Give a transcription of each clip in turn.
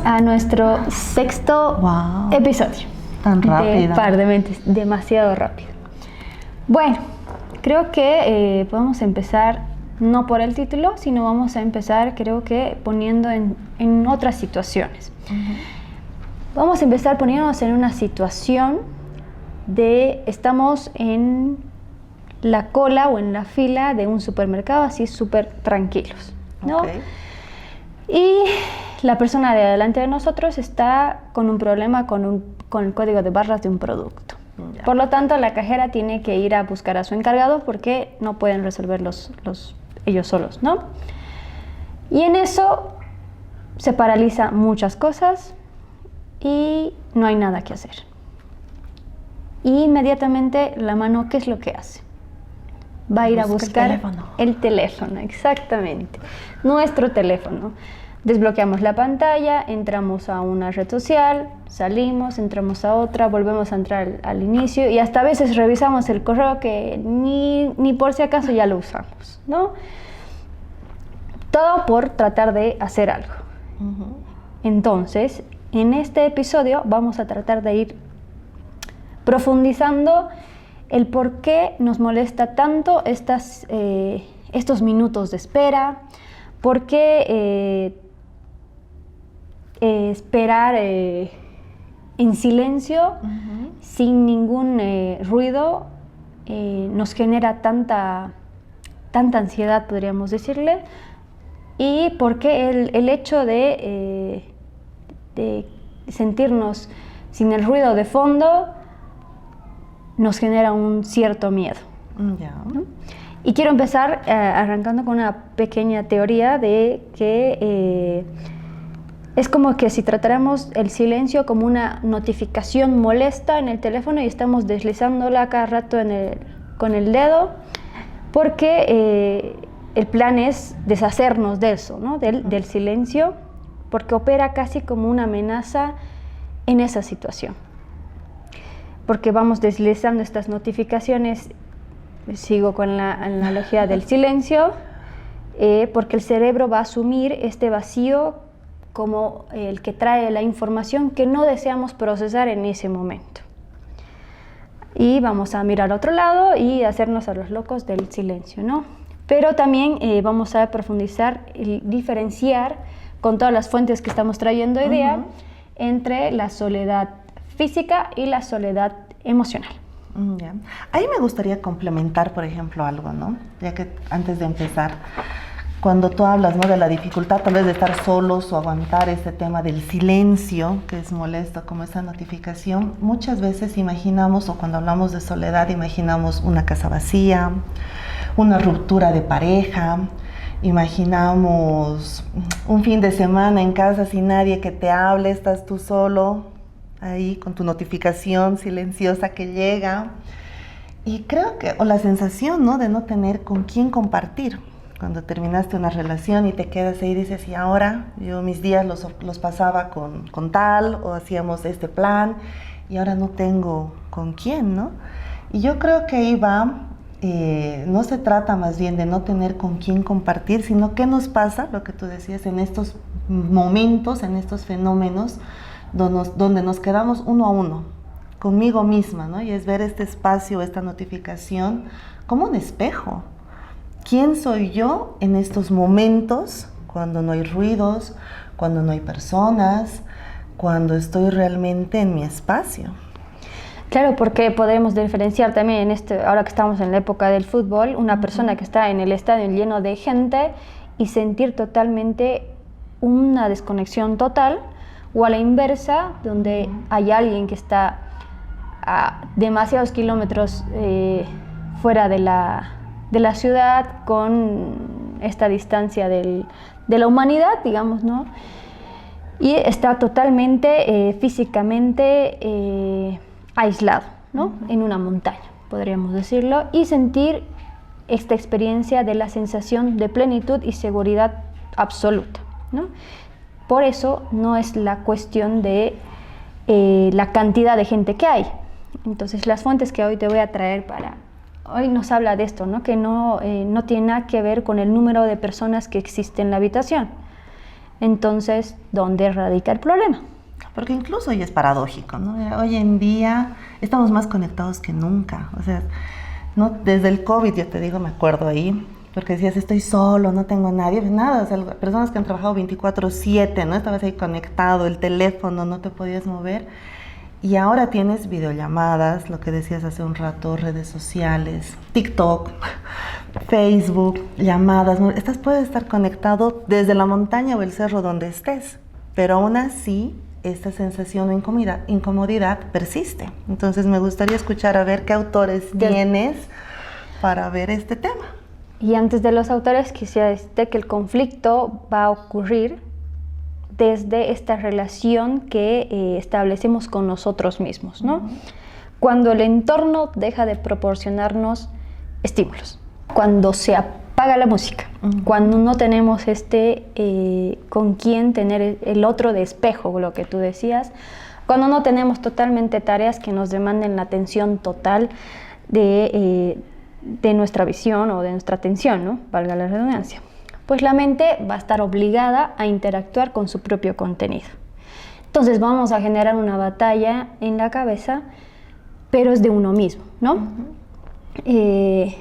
a nuestro sexto episodio. Tan rápido. De Par de Mentes, demasiado rápido. Bueno, creo que podemos empezar no por el título, sino vamos a empezar, creo que, poniendo en otras situaciones. Vamos a empezar poniéndonos en una situación de estamos en la cola o en la fila de un supermercado, así súper tranquilos, ¿no? Okay. Y la persona de delante de nosotros está con un problema con el código de barras de un producto. Ya. Por lo tanto, la cajera tiene que ir a buscar a su encargado porque no pueden resolver ellos solos, ¿no? Y en eso se paraliza muchas cosas y no hay nada que hacer. Y inmediatamente la mano, ¿qué es lo que hace? Va a ir a buscar el teléfono, exactamente. Nuestro teléfono. Desbloqueamos la pantalla, entramos a una red social, salimos, entramos a otra, volvemos a entrar al inicio y hasta a veces revisamos el correo que ni por si acaso ya lo usamos, ¿no? Todo por tratar de hacer algo. Entonces, en este episodio vamos a tratar de ir profundizando el por qué nos molesta tanto estos minutos de espera, por qué esperar en silencio, sin ningún ruido, nos genera tanta ansiedad, podríamos decirle, y por qué el hecho de sentirnos sin el ruido de fondo nos genera un cierto miedo. Ya. ¿No? Y quiero empezar arrancando con una pequeña teoría de que es como que si tratáramos el silencio como una notificación molesta en el teléfono y estamos deslizándola cada rato con el dedo, porque el plan es deshacernos de eso, ¿no? del silencio, porque opera casi como una amenaza en esa situación. Porque vamos deslizando estas notificaciones, sigo con la analogía del silencio, porque el cerebro va a asumir este vacío como el que trae la información que no deseamos procesar en ese momento. Y vamos a mirar a otro lado y hacernos a los locos del silencio, ¿no? Pero también vamos a profundizar y diferenciar con todas las fuentes que estamos trayendo hoy día entre la soledad física y la soledad emocional. Ya. Ahí me gustaría complementar, por ejemplo, algo, ¿no? Ya que antes de empezar, cuando tú hablas, ¿no?, de la dificultad tal vez de estar solos o aguantar este tema del silencio, que es molesto, como esa notificación, muchas veces imaginamos, o cuando hablamos de soledad, imaginamos una casa vacía, una ruptura de pareja, imaginamos un fin de semana en casa sin nadie que te hable, estás tú solo, ahí con tu notificación silenciosa que llega. Y creo que, o la sensación, ¿no?, de no tener con quién compartir. Cuando terminaste una relación y te quedas ahí y dices, y ahora yo mis días los pasaba con tal, o hacíamos este plan, y ahora no tengo con quién, ¿no? Y yo creo que ahí va, no se trata más bien de no tener con quién compartir, sino qué nos pasa, lo que tú decías, en estos momentos, en estos fenómenos, donde nos quedamos uno a uno, conmigo misma, ¿no? Y es ver este espacio, esta notificación, como un espejo. ¿Quién soy yo en estos momentos, cuando no hay ruidos, cuando no hay personas, cuando estoy realmente en mi espacio? Claro, porque podemos diferenciar también, ahora que estamos en la época del fútbol, una persona que está en el estadio lleno de gente y sentir totalmente una desconexión total, o a la inversa, donde hay alguien que está a demasiados kilómetros fuera de la ciudad, con esta distancia de la humanidad, digamos, ¿no? Y está totalmente físicamente aislado, ¿no? En una montaña, podríamos decirlo, y sentir esta experiencia de la sensación de plenitud y seguridad absoluta, ¿no? Por eso no es la cuestión de la cantidad de gente que hay. Entonces, las fuentes que hoy te voy a traer hoy nos habla de esto, ¿no? Que no tiene nada que ver con el número de personas que existe en la habitación. Entonces, ¿dónde radica el problema? Porque incluso hoy es paradójico, ¿no? Hoy en día estamos más conectados que nunca. O sea, ¿no? Desde el COVID, yo te digo, me acuerdo ahí, porque decías, estoy solo, no tengo a nadie, nada. O sea, personas que han trabajado 24/7, ¿no? Estabas ahí conectado, el teléfono, no te podías mover. Y ahora tienes videollamadas, lo que decías hace un rato, redes sociales, TikTok, Facebook, llamadas. Puedes estar conectado desde la montaña o el cerro donde estés, pero aún así esta sensación de incomodidad persiste. Entonces me gustaría escuchar a ver qué autores tienes para ver este tema. Y antes de los autores quisiera decirte que el conflicto va a ocurrir desde esta relación que establecemos con nosotros mismos, ¿no? Cuando el entorno deja de proporcionarnos estímulos, cuando se apaga la música, cuando no tenemos con quién tener el otro de espejo, lo que tú decías, cuando no tenemos totalmente tareas que nos demanden la atención total de nuestra visión o de nuestra atención, ¿no? Valga la redundancia. Pues la mente va a estar obligada a interactuar con su propio contenido. Entonces vamos a generar una batalla en la cabeza, pero es de uno mismo, ¿no? Y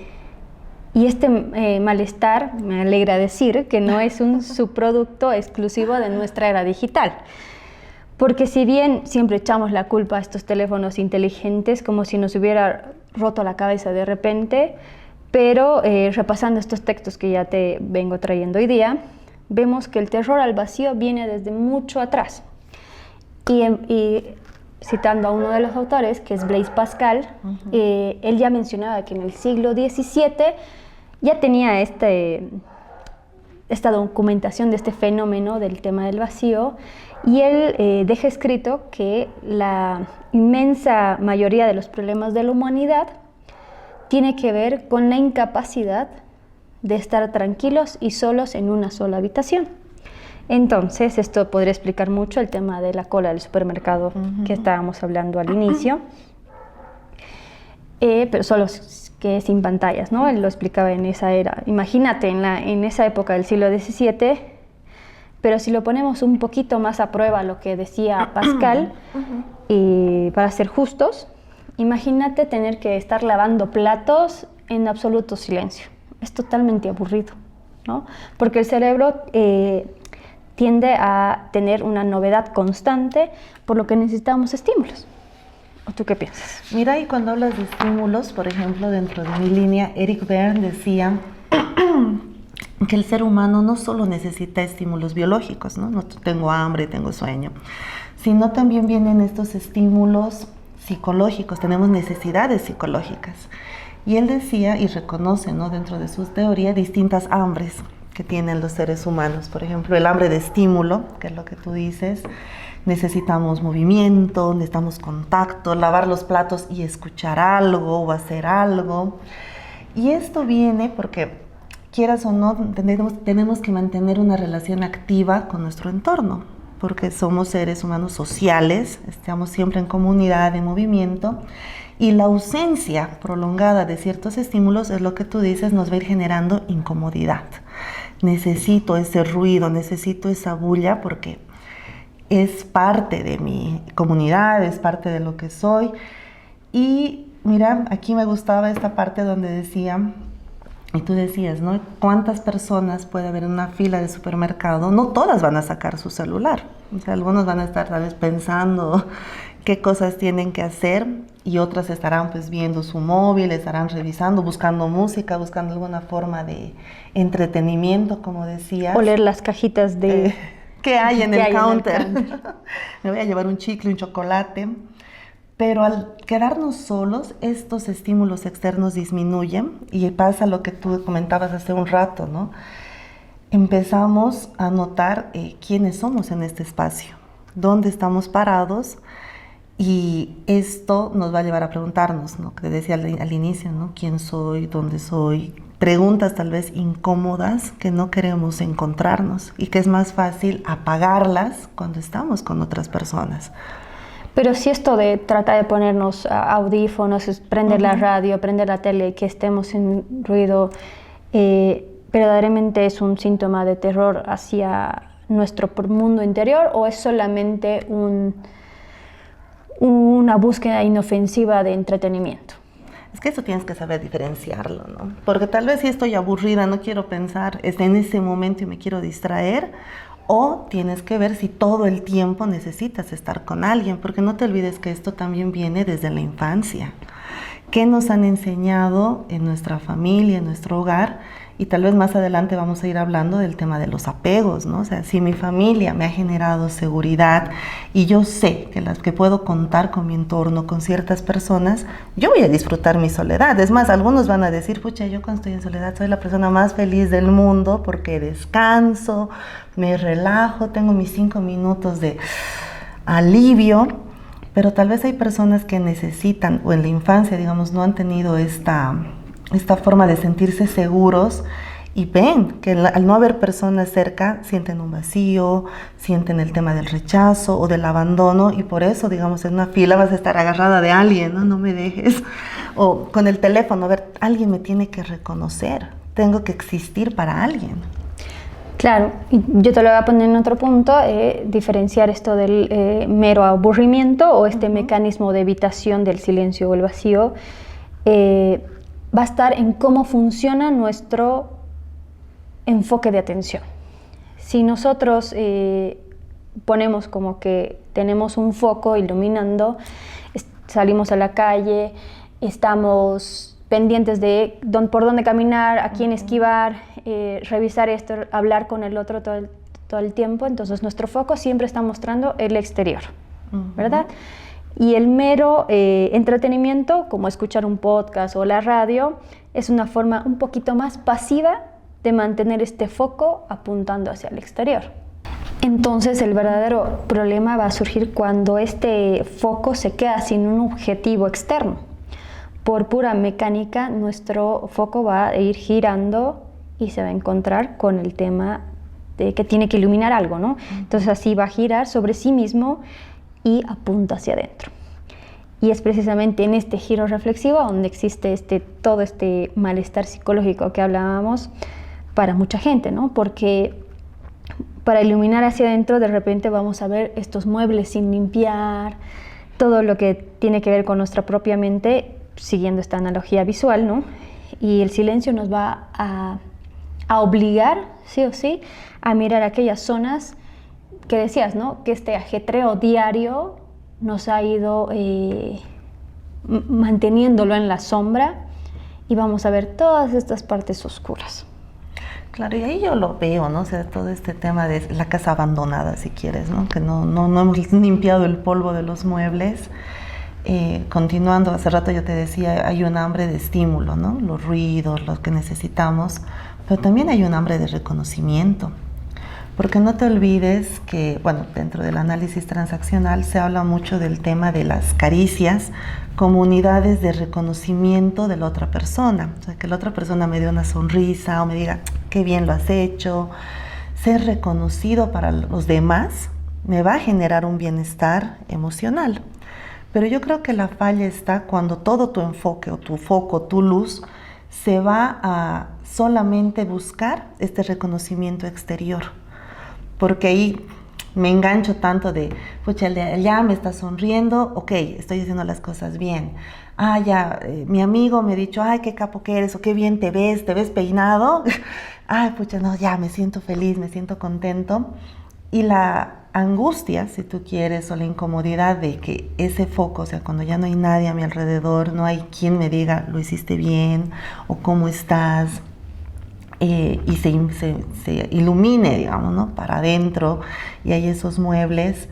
este malestar, me alegra decir, que no es un subproducto exclusivo de nuestra era digital. Porque si bien siempre echamos la culpa a estos teléfonos inteligentes, como si nos hubiera roto la cabeza de repente, pero repasando estos textos que ya te vengo trayendo hoy día, vemos que el terror al vacío viene desde mucho atrás. Y citando a uno de los autores, que es Blaise Pascal, él ya mencionaba que en el siglo XVII ya tenía esta documentación de este fenómeno del tema del vacío, y él deja escrito que la inmensa mayoría de los problemas de la humanidad tiene que ver con la incapacidad de estar tranquilos y solos en una sola habitación. Entonces, esto podría explicar mucho el tema de la cola del supermercado que estábamos hablando al inicio, pero solo que sin pantallas, ¿no? Él lo explicaba en esa era. Imagínate, en esa época del siglo XVII, pero si lo ponemos un poquito más a prueba lo que decía Pascal, para ser justos, imagínate tener que estar lavando platos en absoluto silencio. Es totalmente aburrido, ¿no? Porque el cerebro tiende a tener una novedad constante, por lo que necesitamos estímulos. ¿O tú qué piensas? Mira, y cuando hablas de estímulos, por ejemplo, dentro de mi línea, Eric Berne decía que el ser humano no solo necesita estímulos biológicos, ¿no? No tengo hambre, tengo sueño, sino también vienen estos estímulos psicológicos, tenemos necesidades psicológicas. Y él decía y reconoce, ¿no?, dentro de sus teorías, distintas hambres que tienen los seres humanos. Por ejemplo, el hambre de estímulo, que es lo que tú dices, necesitamos movimiento, necesitamos contacto, lavar los platos y escuchar algo o hacer algo. Y esto viene porque, quieras o no, tenemos que mantener una relación activa con nuestro entorno, porque somos seres humanos sociales, estamos siempre en comunidad, en movimiento, y la ausencia prolongada de ciertos estímulos es lo que tú dices, nos va a ir generando incomodidad. Necesito ese ruido, necesito esa bulla, porque es parte de mi comunidad, es parte de lo que soy. Y mira, aquí me gustaba esta parte donde decía, y tú decías, ¿no?, ¿cuántas personas puede haber en una fila de supermercado? No todas van a sacar su celular. O sea, algunos van a estar tal vez pensando qué cosas tienen que hacer, y otras estarán pues viendo su móvil, estarán revisando, buscando música, buscando alguna forma de entretenimiento, como decías. O leer las cajitas de... ¿Qué hay en el counter? Me voy a llevar un chicle, un chocolate. Pero al quedarnos solos, estos estímulos externos disminuyen y pasa lo que tú comentabas hace un rato, ¿no? Empezamos a notar quiénes somos en este espacio, dónde estamos parados, y esto nos va a llevar a preguntarnos, ¿no?, que te decía al inicio, ¿no?, ¿quién soy? ¿Dónde soy? Preguntas tal vez incómodas que no queremos encontrarnos y que es más fácil apagarlas cuando estamos con otras personas. Pero si esto de tratar de ponernos audífonos, prender la radio, prender la tele, que estemos en ruido, verdaderamente es un síntoma de terror hacia nuestro mundo interior o es solamente una búsqueda inofensiva de entretenimiento? Es que eso tienes que saber diferenciarlo, ¿no? Porque tal vez si estoy aburrida, no quiero pensar en ese momento y me quiero distraer, o tienes que ver si todo el tiempo necesitas estar con alguien, porque no te olvides que esto también viene desde la infancia. ¿Qué nos han enseñado en nuestra familia, en nuestro hogar? Y tal vez más adelante vamos a ir hablando del tema de los apegos, ¿no? O sea, si mi familia me ha generado seguridad y yo sé que puedo contar con mi entorno, con ciertas personas, yo voy a disfrutar mi soledad. Es más, algunos van a decir, pucha, yo cuando estoy en soledad soy la persona más feliz del mundo porque descanso, me relajo, tengo mis 5 minutos de alivio. Pero tal vez hay personas que necesitan, o en la infancia, digamos, no han tenido esta forma de sentirse seguros y ven que al no haber personas cerca sienten un vacío, sienten el tema del rechazo o del abandono y por eso, digamos, en una fila vas a estar agarrada de alguien, ¿no? No me dejes. O con el teléfono, a ver, alguien me tiene que reconocer, tengo que existir para alguien. Claro, y yo te lo voy a poner en otro punto, diferenciar esto del mero aburrimiento o este mecanismo de evitación del silencio o el vacío. Va a estar en cómo funciona nuestro enfoque de atención. Si nosotros ponemos como que tenemos un foco iluminando, salimos a la calle, estamos pendientes de por dónde caminar, a quién esquivar, revisar esto, hablar con el otro todo el tiempo, entonces nuestro foco siempre está mostrando el exterior, ¿verdad? Y el mero entretenimiento, como escuchar un podcast o la radio, es una forma un poquito más pasiva de mantener este foco apuntando hacia el exterior. Entonces el verdadero problema va a surgir cuando este foco se queda sin un objetivo externo. Por pura mecánica, nuestro foco va a ir girando y se va a encontrar con el tema de que tiene que iluminar algo, ¿no? Entonces así va a girar sobre sí mismo y apunta hacia adentro. Y es precisamente en este giro reflexivo donde existe todo este malestar psicológico que hablábamos para mucha gente, ¿no? Porque para iluminar hacia adentro de repente vamos a ver estos muebles sin limpiar, todo lo que tiene que ver con nuestra propia mente, siguiendo esta analogía visual, ¿no? Y el silencio nos va a obligar, sí o sí, a mirar aquellas zonas que decías, ¿no? Que este ajetreo diario nos ha ido manteniéndolo en la sombra y vamos a ver todas estas partes oscuras. Claro, y ahí yo lo veo, ¿no? O sea, todo este tema de la casa abandonada, si quieres, ¿no? Que no hemos limpiado el polvo de los muebles. Continuando, hace rato yo te decía, hay un hambre de estímulo, ¿no? Los ruidos, lo que necesitamos, pero también hay un hambre de reconocimiento. Porque no te olvides que, bueno, dentro del análisis transaccional se habla mucho del tema de las caricias como unidades de reconocimiento de la otra persona. O sea, que la otra persona me dé una sonrisa o me diga, qué bien lo has hecho. Ser reconocido para los demás me va a generar un bienestar emocional. Pero yo creo que la falla está cuando todo tu enfoque o tu foco, tu luz, se va a solamente buscar este reconocimiento exterior. Porque ahí me engancho tanto de, pucha, el de allá me está sonriendo, ok, estoy haciendo las cosas bien. Ah, ya, mi amigo me ha dicho, ay, qué capo que eres, o qué bien te ves peinado. Ay, pucha, no, ya, me siento feliz, me siento contento. Y la angustia, si tú quieres, o la incomodidad de que ese foco, o sea, cuando ya no hay nadie a mi alrededor, no hay quien me diga, lo hiciste bien, o cómo estás, y se ilumine, digamos, ¿no? Para adentro, y hay esos muebles,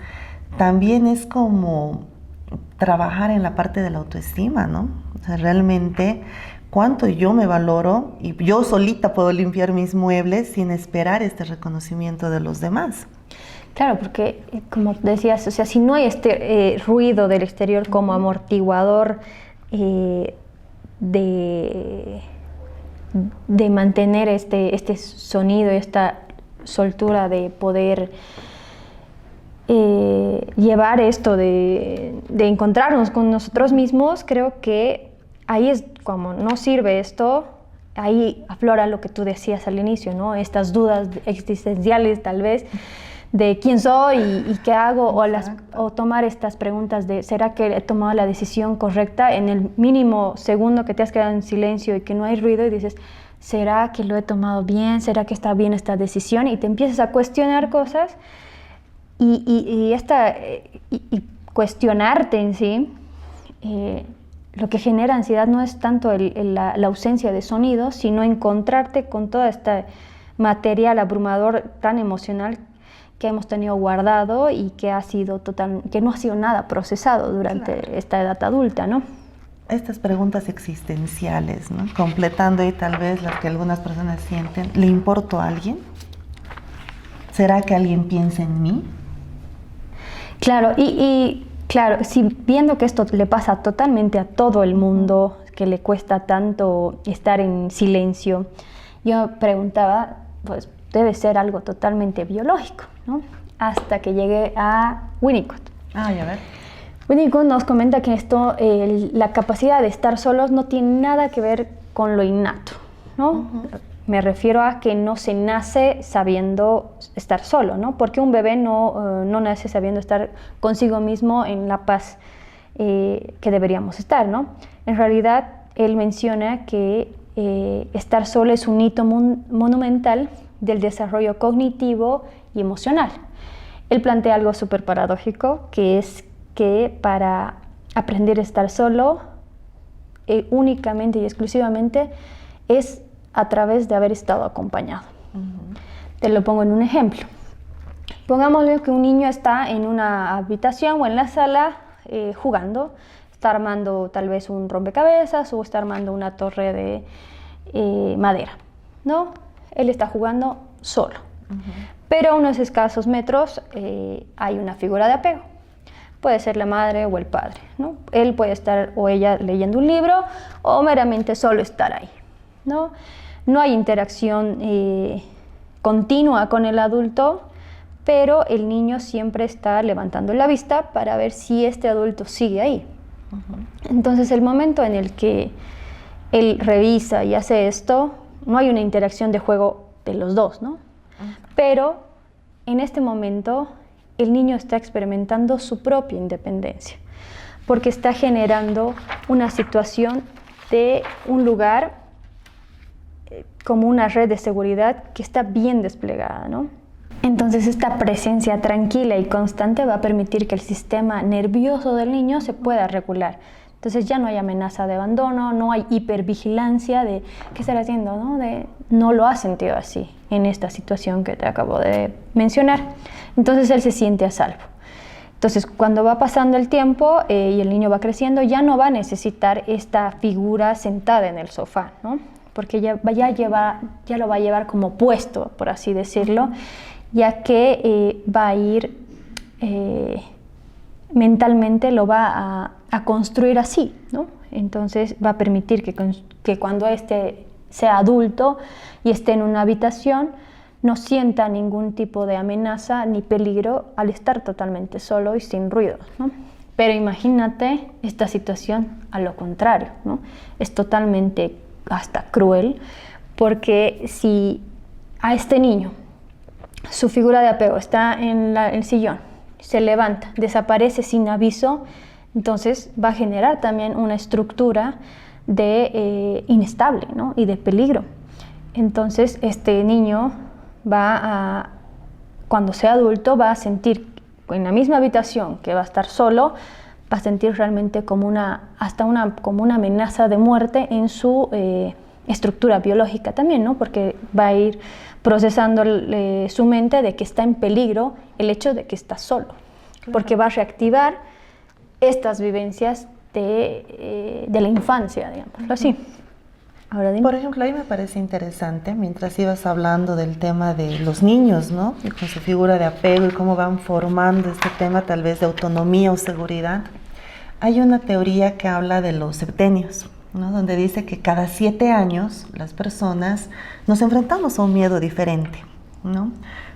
también es como trabajar en la parte de la autoestima, ¿no? O sea, realmente, cuánto yo me valoro, y yo solita puedo limpiar mis muebles sin esperar este reconocimiento de los demás. Claro, porque como decías, o sea, si no hay este ruido del exterior como amortiguador de mantener este sonido, esta soltura de poder llevar esto de encontrarnos con nosotros mismos, creo que ahí es como no sirve esto, ahí aflora lo que tú decías al inicio, ¿no? Estas dudas existenciales tal vez, de quién soy y qué hago, o tomar estas preguntas de ¿será que he tomado la decisión correcta? En el mínimo segundo que te has quedado en silencio y que no hay ruido y dices, ¿será que lo he tomado bien? ¿Será que está bien esta decisión? Y te empiezas a cuestionar cosas y cuestionarte en sí, lo que genera ansiedad no es tanto la ausencia de sonido, sino encontrarte con toda esta material abrumador tan emocional que hemos tenido guardado y que no ha sido nada procesado durante esta edad adulta, ¿no? Estas preguntas existenciales, ¿no? Completando ahí tal vez las que algunas personas sienten, ¿le importo a alguien? ¿Será que alguien piensa en mí? Claro, claro, si viendo que esto le pasa totalmente a todo el mundo, que le cuesta tanto estar en silencio, yo preguntaba, pues debe ser algo totalmente biológico, ¿no? Hasta que llegué a Winnicott. Ah, ya ver. Winnicott nos comenta que la capacidad de estar solos no tiene nada que ver con lo innato, ¿no? Uh-huh. Me refiero a que no se nace sabiendo estar solo, ¿no? Porque un bebé no nace sabiendo estar consigo mismo en la paz que deberíamos estar, ¿no? En realidad, él menciona que estar solo es un hito monumental del desarrollo cognitivo y emocional. Él plantea algo súper paradójico, que es que para aprender a estar solo, únicamente y exclusivamente, es a través de haber estado acompañado. Uh-huh. Te lo pongo en un ejemplo. Pongámosle que un niño está en una habitación o en la sala jugando, está armando tal vez un rompecabezas o está armando una torre de madera, ¿no? Él está jugando solo. Uh-huh. Pero a unos escasos metros hay una figura de apego. Puede ser la madre o el padre, ¿no? Él puede estar o ella leyendo un libro o meramente solo estar ahí, ¿no? No hay interacción continua con el adulto, pero el niño siempre está levantando la vista para ver si este adulto sigue ahí. Uh-huh. Entonces, el momento en el que él revisa y hace esto, no hay una interacción de juego de los dos, ¿no? Uh-huh. Pero en este momento, el niño está experimentando su propia independencia, porque está generando una situación de un lugar como una red de seguridad que está bien desplegada, ¿no? Entonces esta presencia tranquila y constante va a permitir que el sistema nervioso del niño se pueda regular. Entonces ya no hay amenaza de abandono, no hay hipervigilancia de ¿qué estará haciendo? No lo ha sentido así en esta situación que te acabo de mencionar. Entonces él se siente a salvo. Entonces cuando va pasando el tiempo y el niño va creciendo, ya no va a necesitar esta figura sentada en el sofá, ¿no? Porque ya lo va a llevar como puesto, por así decirlo, ya que va a ir mentalmente, lo va a construir así, ¿no? Entonces va a permitir que cuando sea adulto y esté en una habitación, no sienta ningún tipo de amenaza ni peligro al estar totalmente solo y sin ruido, ¿no? Pero imagínate esta situación a lo contrario, ¿no? Es totalmente hasta cruel, porque si a este niño su figura de apego está en el sillón, se levanta, desaparece sin aviso, entonces va a generar también una estructura de inestable, ¿no? Y de peligro. Entonces este niño cuando sea adulto, va a sentir en la misma habitación que va a estar solo, va a sentir realmente como una amenaza de muerte en su estructura biológica también, ¿no? Porque va a ir procesando su mente de que está en peligro el hecho de que está solo, claro. Porque va a reactivar estas vivencias de la infancia, digámoslo así. Ahora dime. Por ejemplo, ahí me parece interesante, mientras ibas hablando del tema de los niños, ¿no? Y con su figura de apego y cómo van formando este tema tal vez de autonomía o seguridad. Hay una teoría que habla de los septenios, ¿no? Donde dice que cada 7 años las personas nos enfrentamos a un miedo diferente, ¿no?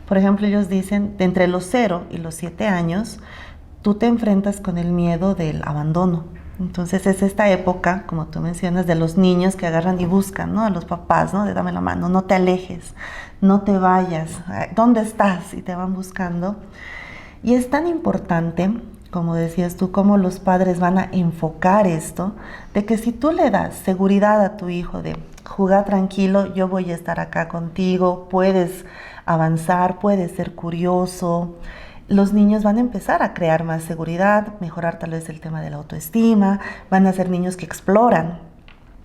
Por ejemplo, ellos dicen, de entre los 0 y los 7 años, tú te enfrentas con el miedo del abandono, Entonces es esta época, como tú mencionas, de los niños que agarran y buscan, ¿no? A los papás, ¿no? De dame la mano, no te alejes, no te vayas, ¿dónde estás? Y te van buscando. Y es tan importante, como decías tú, cómo los padres van a enfocar esto, de que si tú le das seguridad a tu hijo de jugar tranquilo, yo voy a estar acá contigo, puedes avanzar, puedes ser curioso, los niños van a empezar a crear más seguridad, mejorar tal vez el tema de la autoestima, van a ser niños que exploran.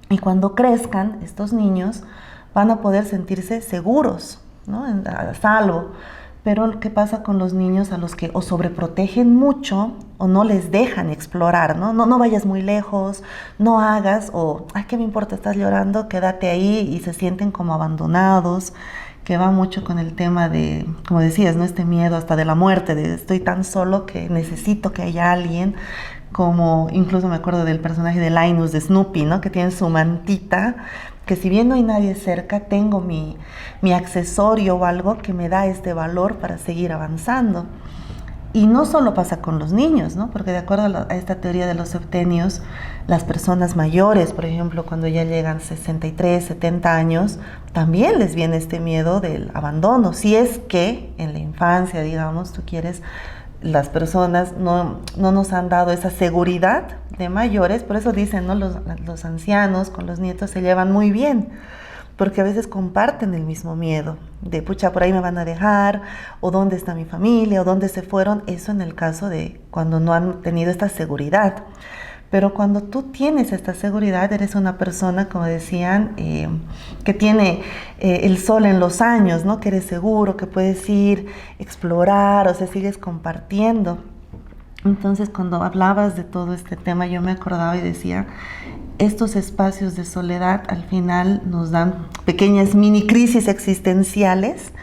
Y cuando crezcan, estos niños van a poder sentirse seguros, ¿no? A salvo. Pero ¿qué pasa con los niños a los que o sobreprotegen mucho o no les dejan explorar, ¿no? No vayas muy lejos, no hagas, o, ay, ¿qué me importa? Estás llorando, quédate ahí, y se sienten como abandonados, que va mucho con el tema de, como decías, ¿no? Este miedo hasta de la muerte, de estoy tan solo que necesito que haya alguien, como incluso me acuerdo del personaje de Linus de Snoopy, ¿no? Que tiene su mantita, que si bien no hay nadie cerca, tengo mi accesorio o algo que me da este valor para seguir avanzando. Y no solo pasa con los niños, ¿no? Porque de acuerdo a esta teoría de los septenios, las personas mayores, por ejemplo, cuando ya llegan 63, 70 años, también les viene este miedo del abandono. Si es que en la infancia, digamos, tú quieres, las personas no nos han dado esa seguridad de mayores, por eso dicen, ¿no? Los ancianos con los nietos se llevan muy bien, porque a veces comparten el mismo miedo, de pucha, por ahí me van a dejar, o dónde está mi familia, o dónde se fueron, eso en el caso de cuando no han tenido esta seguridad. Pero cuando tú tienes esta seguridad, eres una persona, como decían, que tiene el sol en los años, ¿no? Que eres seguro, que puedes ir, explorar, o sea, sigues compartiendo. Entonces, cuando hablabas de todo este tema, yo me acordaba y decía, estos espacios de soledad al final nos dan pequeñas mini crisis existenciales,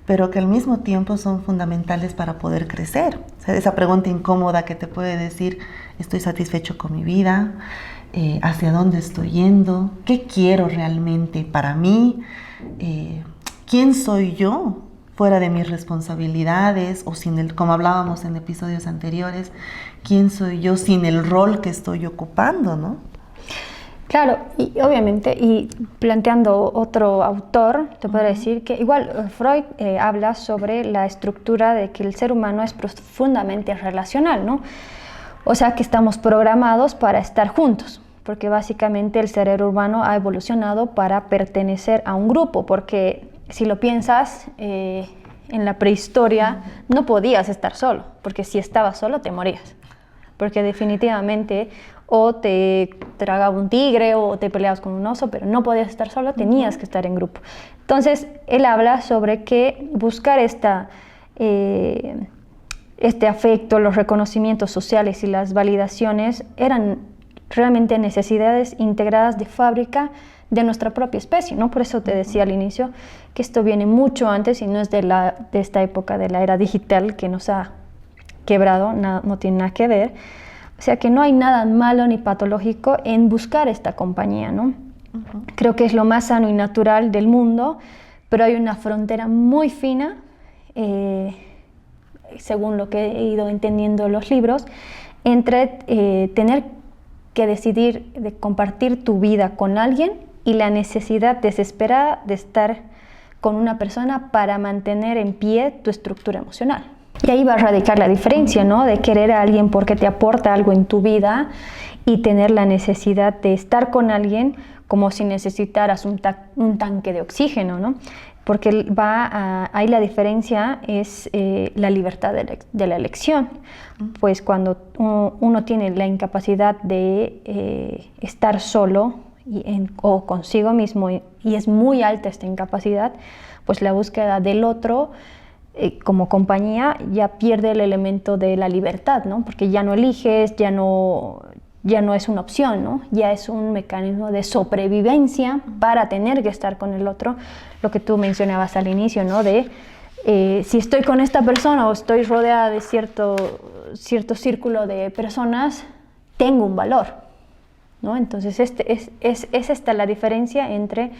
pero que al mismo tiempo son fundamentales para poder crecer. O sea, esa pregunta incómoda que te puede decir, ¿estoy satisfecho con mi vida? ¿Hacia dónde estoy yendo? ¿Qué quiero realmente para mí? ¿Quién soy yo fuera de mis responsabilidades o sin el, como hablábamos en episodios anteriores, quién soy yo sin el rol que estoy ocupando, ¿no? Claro, y obviamente, y planteando otro autor, te podría decir que igual Freud habla sobre la estructura de que el ser humano es profundamente relacional, ¿no? O sea que estamos programados para estar juntos, porque básicamente el cerebro humano ha evolucionado para pertenecer a un grupo, porque si lo piensas, en la prehistoria no podías estar solo, porque si estabas solo te morías, porque definitivamente o te tragaba un tigre o te peleabas con un oso, pero no podías estar solo, tenías que estar en grupo. Entonces, él habla sobre que buscar este afecto, los reconocimientos sociales y las validaciones eran realmente necesidades integradas de fábrica de nuestra propia especie, ¿no? Por eso te decía al inicio que esto viene mucho antes y no es de esta época de la era digital que nos ha quebrado, no tiene nada que ver. O sea que no hay nada malo ni patológico en buscar esta compañía, ¿no? Creo que es lo más sano y natural del mundo, pero hay una frontera muy fina, según lo que he ido entendiendo en los libros, entre tener que decidir de compartir tu vida con alguien y la necesidad desesperada de estar con una persona para mantener en pie tu estructura emocional. Y ahí va a radicar la diferencia, ¿no? De querer a alguien porque te aporta algo en tu vida y tener la necesidad de estar con alguien como si necesitaras un tanque de oxígeno, ¿no? Porque ahí la diferencia es la libertad de la elección. Pues cuando uno tiene la incapacidad de estar solo o consigo mismo y es muy alta esta incapacidad, pues la búsqueda del otro como compañía ya pierde el elemento de la libertad, ¿no? Porque ya no eliges, ya no es una opción, ¿no? Ya es un mecanismo de sobrevivencia para tener que estar con el otro, lo que tú mencionabas al inicio, ¿no? De si estoy con esta persona o estoy rodeada de cierto círculo de personas, tengo un valor, ¿no? Entonces es esta la diferencia entre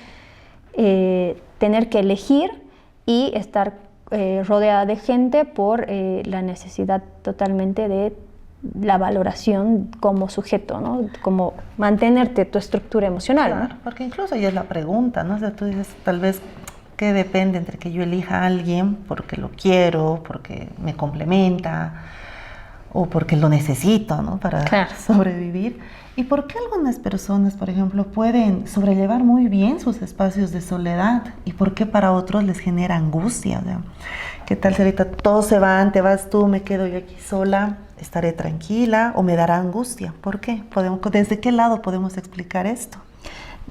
tener que elegir y estar rodeada de gente por la necesidad totalmente de la valoración como sujeto, ¿no? Como mantenerte tu estructura emocional. Claro, ¿no? porque incluso ya es la pregunta, ¿no? O sea, tú dices, tal vez, ¿qué depende entre que yo elija a alguien porque lo quiero, porque me complementa o porque lo necesito, ¿no? Para sobrevivir? ¿Y por qué algunas personas, por ejemplo, pueden sobrellevar muy bien sus espacios de soledad? ¿Y por qué para otros les genera angustia? O sea, ¿qué tal si ahorita todos se van, te vas tú, me quedo yo aquí sola? ¿Estaré tranquila o me dará angustia? ¿Por qué? ¿Desde qué lado podemos explicar esto?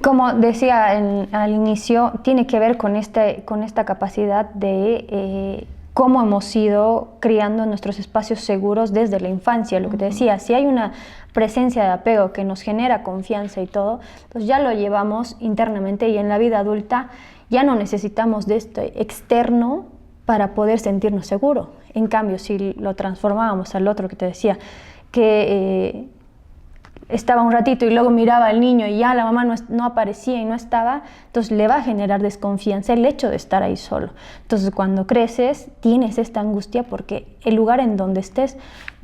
Como decía al inicio, tiene que ver con esta capacidad de cómo hemos ido creando nuestros espacios seguros desde la infancia. Lo que te decía, si hay una presencia de apego que nos genera confianza y todo, pues ya lo llevamos internamente y en la vida adulta ya no necesitamos de este externo para poder sentirnos seguros. En cambio, si lo transformábamos al otro que te decía, que estaba un ratito y luego miraba al niño y ya la mamá no aparecía y no estaba, entonces le va a generar desconfianza el hecho de estar ahí solo. Entonces cuando creces tienes esta angustia porque el lugar en donde estés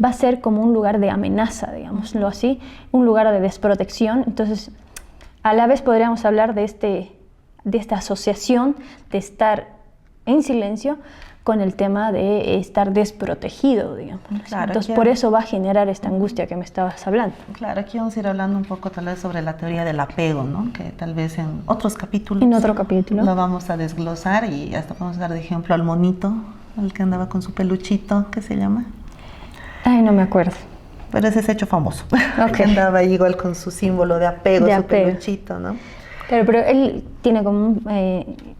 va a ser como un lugar de amenaza, digámoslo así, un lugar de desprotección. Entonces a la vez podríamos hablar de esta asociación de estar en silencio con el tema de estar desprotegido, digamos. Claro, entonces por eso va a generar esta angustia que me estabas hablando. Claro, aquí vamos a ir hablando un poco tal vez sobre la teoría del apego, ¿no? Que tal vez en otros capítulos lo vamos a desglosar y hasta podemos dar de ejemplo al monito, al que andaba con su peluchito, ¿qué se llama? Ay, no me acuerdo. Pero ese es hecho famoso, que andaba igual con su símbolo de apego, su peluchito, ¿no? Claro, pero él tiene como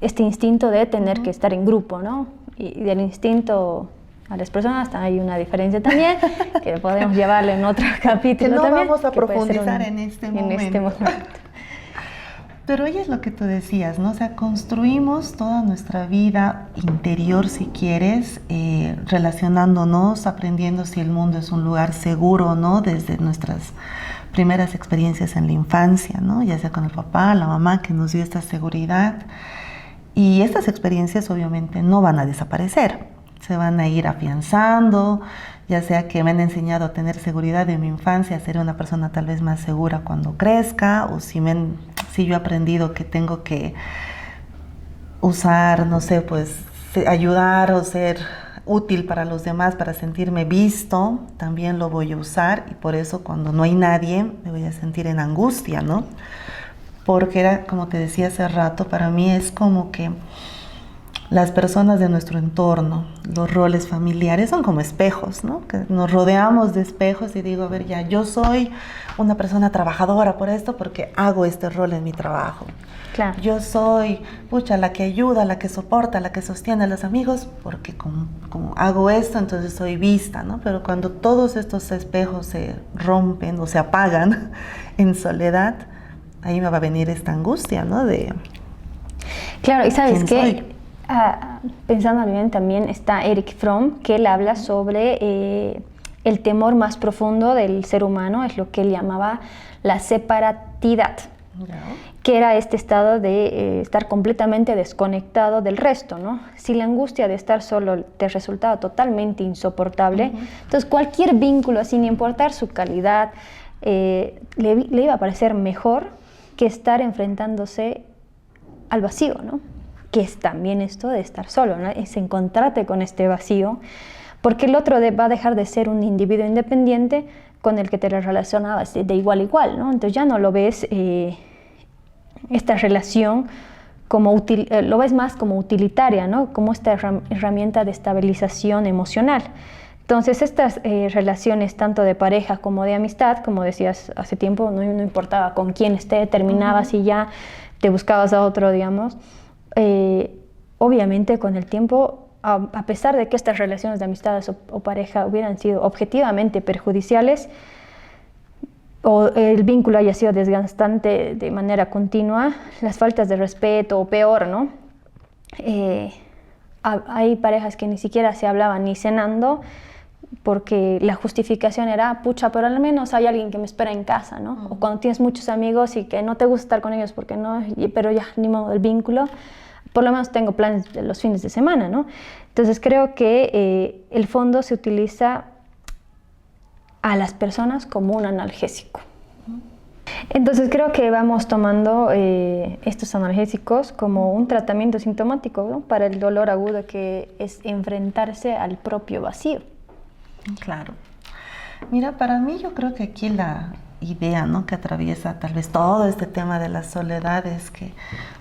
este instinto de tener que estar en grupo, ¿no? Y del instinto a las personas hay una diferencia también, que podemos llevarle en otro capítulo que no también. Vamos a profundizar en este momento. Pero oye, es lo que tú decías, ¿no? O sea, construimos toda nuestra vida interior, si quieres, relacionándonos, aprendiendo si el mundo es un lugar seguro o no, desde nuestras primeras experiencias en la infancia, ¿no? Ya sea con el papá, la mamá, que nos dio esta seguridad. Y estas experiencias obviamente no van a desaparecer, se van a ir afianzando, ya sea que me han enseñado a tener seguridad en mi infancia, a ser una persona tal vez más segura cuando crezca, o si yo he aprendido que tengo que usar, no sé, pues ayudar o ser útil para los demás, para sentirme visto, también lo voy a usar, y por eso cuando no hay nadie me voy a sentir en angustia, ¿no? Porque era, como te decía hace rato, para mí es como que las personas de nuestro entorno, los roles familiares son como espejos, ¿no? Que nos rodeamos de espejos y digo, a ver, ya, yo soy una persona trabajadora por esto porque hago este rol en mi trabajo. Claro. Yo soy, la que ayuda, la que soporta, la que sostiene a los amigos porque como hago esto, entonces soy vista, ¿no? Pero cuando todos estos espejos se rompen o se apagan en soledad, ahí me va a venir esta angustia, ¿no? Claro, y ¿sabes qué? Pensando bien, también está Erich Fromm, que él habla sobre el temor más profundo del ser humano, es lo que él llamaba la separatidad, que era este estado de estar completamente desconectado del resto, ¿no? Si la angustia de estar solo te resultaba totalmente insoportable, entonces cualquier vínculo, sin importar su calidad, le iba a parecer mejor que estar enfrentándose al vacío, ¿no? Que es también esto de estar solo, ¿no? Es encontrarte con este vacío, porque el otro va a dejar de ser un individuo independiente con el que te relacionabas de igual a igual, ¿no? Entonces ya no lo ves esta relación como lo ves más como utilitaria, ¿no? Como esta herramienta de estabilización emocional. Entonces estas relaciones tanto de pareja como de amistad, como decías hace tiempo, no importaba con quién esté, terminabas y ya te buscabas a otro, digamos. Obviamente con el tiempo, a pesar de que estas relaciones de amistades o pareja hubieran sido objetivamente perjudiciales o el vínculo haya sido desgastante de manera continua, las faltas de respeto o peor, ¿no? Hay parejas que ni siquiera se hablaban ni cenando porque la justificación era, pero al menos hay alguien que me espera en casa, ¿no? O cuando tienes muchos amigos y que no te gusta estar con ellos porque no, pero ya, ni modo, el vínculo, por lo menos tengo planes de los fines de semana, ¿no? Entonces creo que el fondo se utiliza a las personas como un analgésico. Entonces creo que vamos tomando estos analgésicos como un tratamiento sintomático, ¿no? Para el dolor agudo, que es enfrentarse al propio vacío. Claro. Mira, para mí yo creo que aquí la idea, ¿no?, que atraviesa tal vez todo este tema de la soledad es que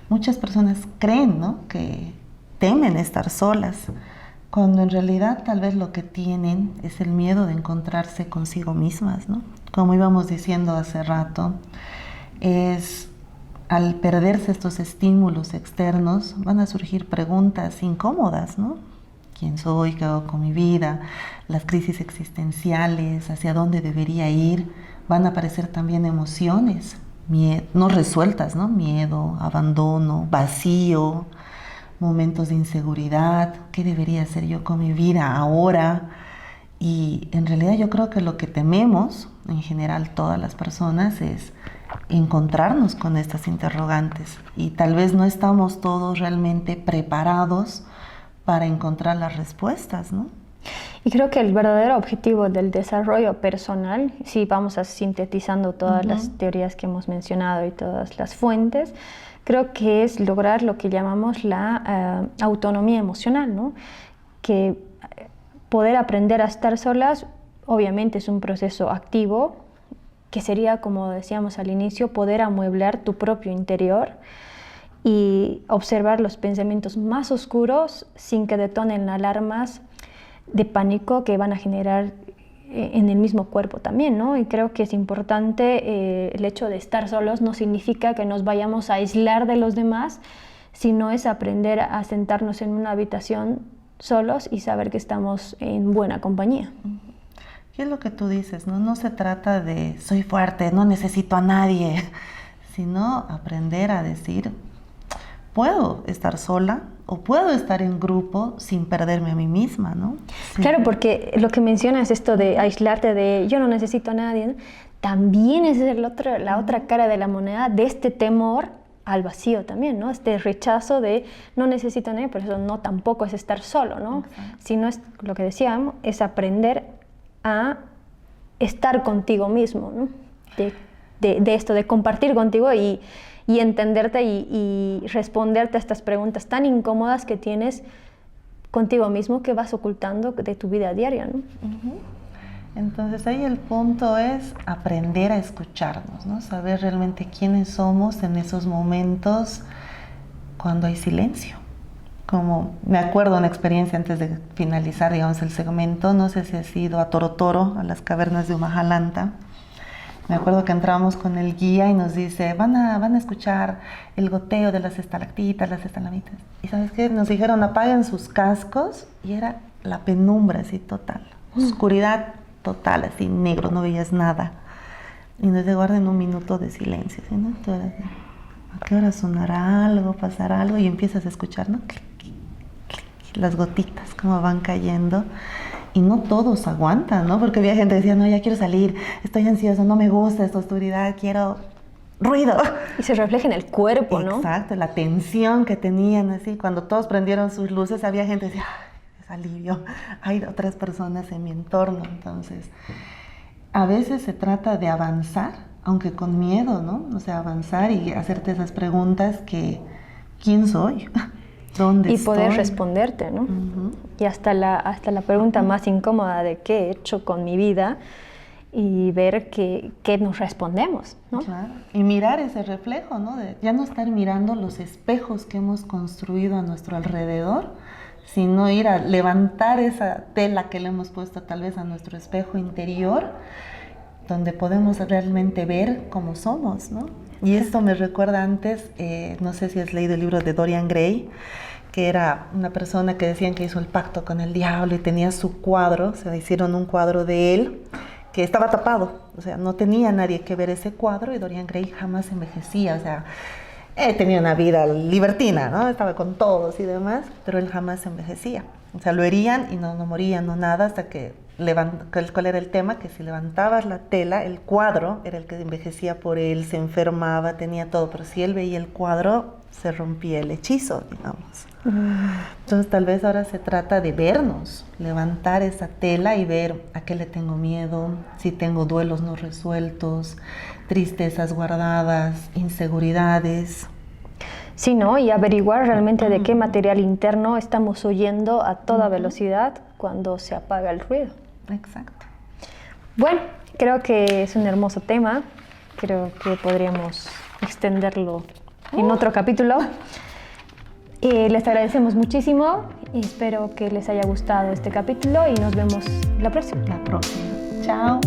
muchas personas creen, ¿no?, que temen estar solas, cuando en realidad tal vez lo que tienen es el miedo de encontrarse consigo mismas, ¿no? Como íbamos diciendo hace rato, es al perderse estos estímulos externos van a surgir preguntas incómodas, ¿no? ¿Quién soy? ¿Qué hago con mi vida? Las crisis existenciales, ¿hacia dónde debería ir? Van a aparecer también emociones no resueltas, ¿no? Miedo, abandono, vacío, momentos de inseguridad. ¿Qué debería hacer yo con mi vida ahora? Y en realidad yo creo que lo que tememos, en general todas las personas, es encontrarnos con estas interrogantes. Y tal vez no estamos todos realmente preparados para encontrar las respuestas, ¿no? Y creo que el verdadero objetivo del desarrollo personal, si vamos a sintetizando todas las teorías que hemos mencionado y todas las fuentes, creo que es lograr lo que llamamos la autonomía emocional, ¿no? Que poder aprender a estar solas, obviamente es un proceso activo, que sería, como decíamos al inicio, poder amueblar tu propio interior y observar los pensamientos más oscuros sin que detonen alarmas de pánico que van a generar en el mismo cuerpo también, ¿no? Y creo que es importante el hecho de estar solos no significa que nos vayamos a aislar de los demás, sino es aprender a sentarnos en una habitación solos y saber que estamos en buena compañía. Y es lo que tú dices, ¿no? No se trata de soy fuerte, no necesito a nadie, sino aprender a decir, puedo estar sola o puedo estar en grupo sin perderme a mí misma, ¿no? Sí. Claro, porque lo que mencionas, esto de aislarte de yo no necesito a nadie, ¿no? También es la otra cara de la moneda de este temor al vacío también, ¿no? Este rechazo de no necesito a nadie, por eso no tampoco es estar solo, ¿no? Exacto. Sino es lo que decíamos, es aprender a estar contigo mismo, ¿no? De esto, de compartir contigo y entenderte y responderte a estas preguntas tan incómodas que tienes contigo mismo, que vas ocultando de tu vida diaria, ¿no? Entonces ahí el punto es aprender a escucharnos, ¿no? Saber realmente quiénes somos en esos momentos cuando hay silencio. Como me acuerdo una experiencia antes de finalizar, digamos, el segmento, no sé si has ido a Toro Toro, a las cavernas de Humajalanta. Me acuerdo que entramos con el guía y nos dice, van a escuchar el goteo de las estalactitas, las estalamitas. Y ¿sabes qué? Nos dijeron, apaguen sus cascos, y era la penumbra así total, oscuridad total, así negro, no veías nada. Y nos guarden un minuto de silencio, ¿sí, no? Tú eras de, ¿a qué hora sonará algo, pasará algo? Y empiezas a escuchar, ¿no? Clic, clic, clic, las gotitas, cómo van cayendo. Y no todos aguantan, ¿no? Porque había gente que decía, no, ya quiero salir, estoy ansioso, no me gusta esta oscuridad, quiero ruido. Y se refleja en el cuerpo, ¿no? Exacto, la tensión que tenían, así. Cuando todos prendieron sus luces, había gente que decía, es alivio, hay otras personas en mi entorno. Entonces, a veces se trata de avanzar, aunque con miedo, ¿no? O sea, avanzar y hacerte esas preguntas que, ¿quién soy? ¿Dónde y estoy? poder responderte, ¿no? Y hasta la pregunta más incómoda de qué he hecho con mi vida y ver qué nos respondemos, ¿no? Claro. Y mirar ese reflejo, ¿no? De ya no estar mirando los espejos que hemos construido a nuestro alrededor, sino ir a levantar esa tela que le hemos puesto tal vez a nuestro espejo interior, donde podemos realmente ver cómo somos, ¿no? Y esto me recuerda antes, no sé si has leído el libro de Dorian Gray, que era una persona que decían que hizo el pacto con el diablo y tenía su cuadro, se hicieron un cuadro de él que estaba tapado, o sea, no tenía nadie que ver ese cuadro, y Dorian Gray jamás envejecía, o sea, tenía una vida libertina, ¿no? Estaba con todos y demás, pero él jamás envejecía. O sea, lo herían y no moría, no nada, hasta que ¿cuál era el tema? Que si levantabas la tela, el cuadro era el que envejecía por él, se enfermaba, tenía todo, pero si él veía el cuadro, se rompía el hechizo, digamos. Entonces tal vez ahora se trata de vernos, levantar esa tela y ver a qué le tengo miedo, si tengo duelos no resueltos, tristezas guardadas, inseguridades. Sí, ¿no? Y averiguar realmente de qué material interno estamos huyendo a toda velocidad cuando se apaga el ruido. Exacto. Bueno, creo que es un hermoso tema. Creo que podríamos extenderlo en otro capítulo. Les agradecemos muchísimo y espero que les haya gustado este capítulo y nos vemos la próxima. La próxima. Chao.